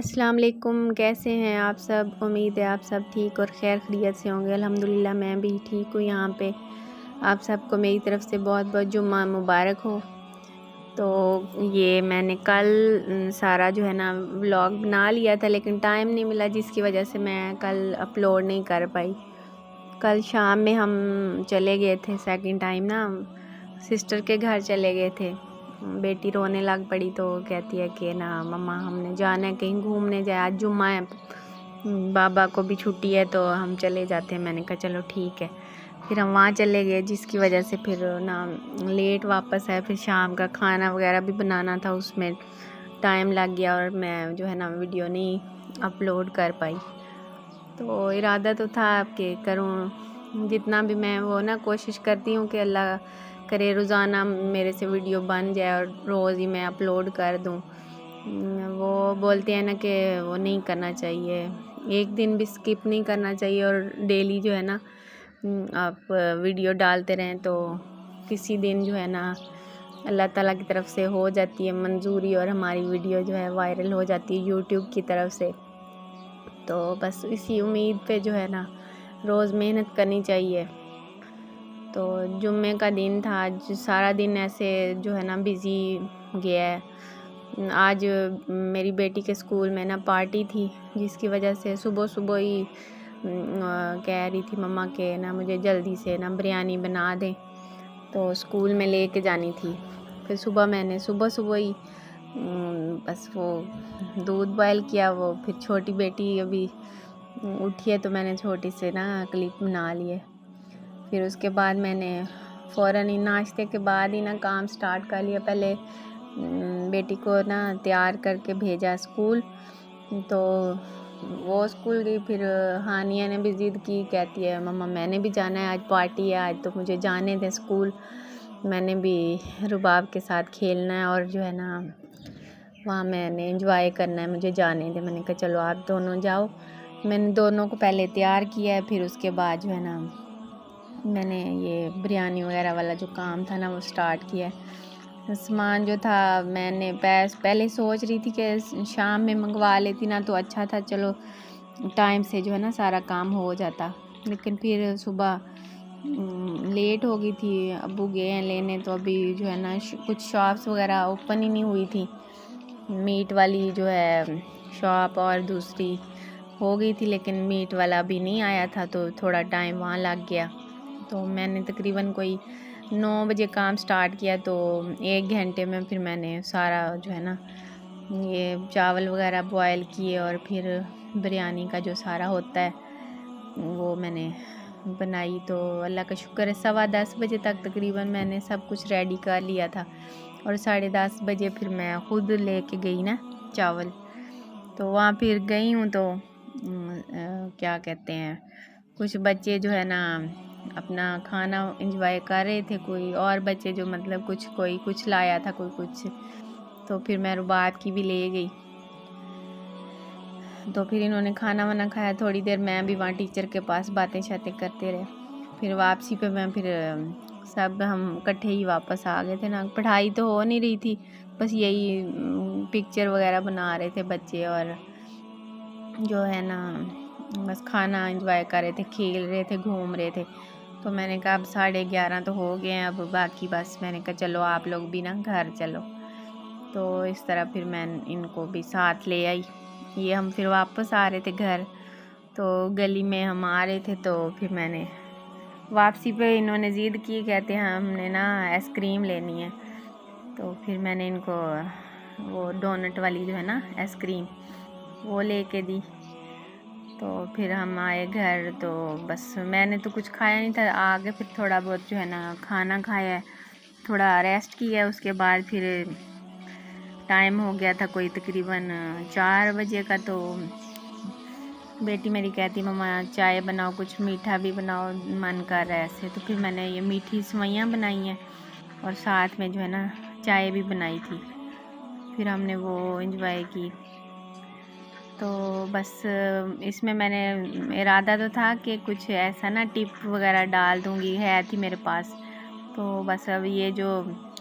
अस्सलाम वालेकुम। कैसे हैं आप सब? उम्मीद है आप सब ठीक और खैर खैरियत से होंगे। अल्हम्दुलिल्लाह मैं भी ठीक हूँ। यहाँ पे आप सबको मेरी तरफ़ से बहुत बहुत जुम्मा मुबारक हो। तो ये मैंने कल सारा जो है ना व्लॉग बना लिया था, लेकिन टाइम नहीं मिला, जिसकी वजह से मैं कल अपलोड नहीं कर पाई। कल शाम में हम चले गए थे, सेकंड टाइम ना सिस्टर के घर चले गए थे। बेटी रोने लग पड़ी तो कहती है कि ना मम्मा हमने जाना है कहीं घूमने जाए, आज जुम्मा है, बाबा को भी छुट्टी है तो हम चले जाते हैं। मैंने कहा चलो ठीक है। फिर हम वहाँ चले गए, जिसकी वजह से फिर ना लेट वापस आए। फिर शाम का खाना वगैरह भी बनाना था, उसमें टाइम लग गया और मैं जो है ना वीडियो नहीं अपलोड कर पाई। तो इरादा तो था कि करूँ, जितना भी मैं वो ना कोशिश करती हूँ कि अल्लाह करे रोज़ाना मेरे से वीडियो बन जाए और रोज़ ही मैं अपलोड कर दूँ। वो बोलते हैं ना कि वो नहीं करना चाहिए, एक दिन भी स्किप नहीं करना चाहिए और डेली जो है ना आप वीडियो डालते रहें तो किसी दिन जो है ना अल्लाह ताला की तरफ से हो जाती है मंजूरी और हमारी वीडियो जो है वायरल हो जाती है यूट्यूब की तरफ से। तो बस इसी उम्मीद पे जो है ना रोज़ मेहनत करनी चाहिए। तो जुम्मे का दिन था, आज सारा दिन ऐसे जो है ना बिज़ी गया है। आज मेरी बेटी के स्कूल में ना पार्टी थी, जिसकी वजह से सुबह सुबह ही कह रही थी मम्मा के ना मुझे जल्दी से ना बिरयानी बना दें, तो स्कूल में लेके जानी थी। फिर मैंने सुबह सुबह ही बस वो दूध बॉयल किया। वो फिर छोटी बेटी अभी उठी है तो मैंने छोटी से ना क्लिप बना लिए। फिर उसके बाद मैंने फ़ौरन ही नाश्ते के बाद ही ना काम स्टार्ट कर लिया। पहले बेटी को ना तैयार करके भेजा स्कूल, तो वो स्कूल गई। फिर हानिया ने भी ज़िद की, कहती है मम्मा मैंने भी जाना है, आज पार्टी है, आज तो मुझे जाने दें स्कूल, मैंने भी रुबाब के साथ खेलना है और जो है ना वहाँ मैंने एंजॉय करना है, मुझे जाने दें। मैंने कहा चलो आप दोनों जाओ। मैंने दोनों को पहले तैयार किया है, फिर उसके बाद जो है ना मैंने ये बिरयानी वगैरह वाला जो काम था ना वो स्टार्ट किया है। सामान जो था मैंने पहले सोच रही थी कि शाम में मंगवा लेती ना तो अच्छा था, चलो टाइम से जो है ना सारा काम हो जाता। लेकिन फिर सुबह लेट हो गई थी, अब्बू गए हैं लेने, तो अभी जो है ना कुछ शॉप्स वगैरह ओपन ही नहीं हुई थी। मीट वाली जो है शॉप और दूसरी हो गई थी, लेकिन मीट वाला अभी नहीं आया था, तो थोड़ा टाइम वहाँ लग गया। तो मैंने तकरीबन कोई 9 बजे काम स्टार्ट किया, तो 1 घंटे में फिर मैंने सारा जो है ना ये चावल वगैरह बॉयल किए और फिर बिरयानी का जो सारा होता है वो मैंने बनाई। तो अल्लाह का शुक्र है 10:15 बजे तक तकरीबन मैंने सब कुछ रेडी कर लिया था और 10:30 बजे फिर मैं ख़ुद लेके गई ना चावल। तो वहाँ फिर गई हूँ तो क्या कहते हैं, कुछ बच्चे जो है ना अपना खाना एंजॉय कर रहे थे, कोई और बच्चे जो मतलब कोई कुछ लाया था, कोई कुछ। तो फिर मैं रुबाब की भी ले गई। तो फिर इन्होंने खाना वाना खाया, थोड़ी देर मैं भी वहाँ टीचर के पास बातें शातें करते रहे। फिर वापसी पे मैं फिर सब हम इकट्ठे ही वापस आ गए थे ना। पढ़ाई तो हो नहीं रही थी, बस यही पिक्चर वगैरह बना रहे थे बच्चे और जो है ना बस खाना एंजॉय कर रहे थे, खेल रहे थे, घूम रहे थे। तो मैंने कहा अब 11:30 तो हो गए हैं, अब बाकी बस मैंने कहा चलो आप लोग भी ना घर चलो। तो इस तरह फिर मैं इनको भी साथ ले आई। ये हम फिर वापस आ रहे थे घर, तो गली में हम आ रहे थे, तो फिर मैंने वापसी पे इन्होंने ज़िद की, कहते हैं हमने ना आइसक्रीम लेनी है। तो फिर मैंने इनको वो डोनट वाली जो है ना आइसक्रीम वो लेके दी। तो फिर हम आए घर, तो बस मैंने तो कुछ खाया नहीं था, आगे फिर थोड़ा बहुत जो है ना खाना खाया, थोड़ा रेस्ट किया। उसके बाद फिर टाइम हो गया था कोई तकरीबन 4 बजे का। तो बेटी मेरी कहती मम्मा चाय बनाओ, कुछ मीठा भी बनाओ, मन कर रहा है ऐसे। तो फिर मैंने ये मीठी सेवइयाँ बनाई हैं और साथ में जो है ना चाय भी बनाई थी। फिर हमने वो एंजॉय की। तो बस इसमें मैंने इरादा तो था कि कुछ ऐसा ना टिप वगैरह डाल दूँगी, है थी मेरे पास। तो बस अब ये जो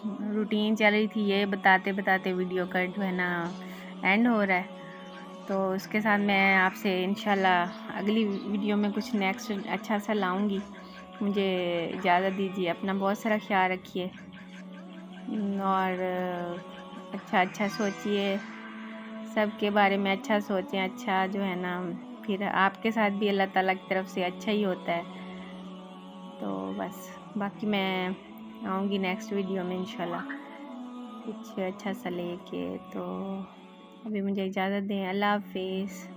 रूटीन चल रही थी ये बताते बताते वीडियो का जो है ना एंड हो रहा है। तो उसके साथ मैं आपसे इंशाल्लाह अगली वीडियो में कुछ नेक्स्ट अच्छा सा लाऊंगी। मुझे इजाज़त दीजिए, अपना बहुत सारा ख्याल रखिए और अच्छा अच्छा सोचिए, सबके बारे में अच्छा सोचें। अच्छा जो है ना, फिर आपके साथ भी अल्लाह ताला की तरफ से अच्छा ही होता है। तो बस बाकी मैं आऊँगी नेक्स्ट वीडियो में इंशाल्लाह कुछ अच्छा सा लेके। तो अभी मुझे इजाज़त दें, अल्लाह हाफिज़।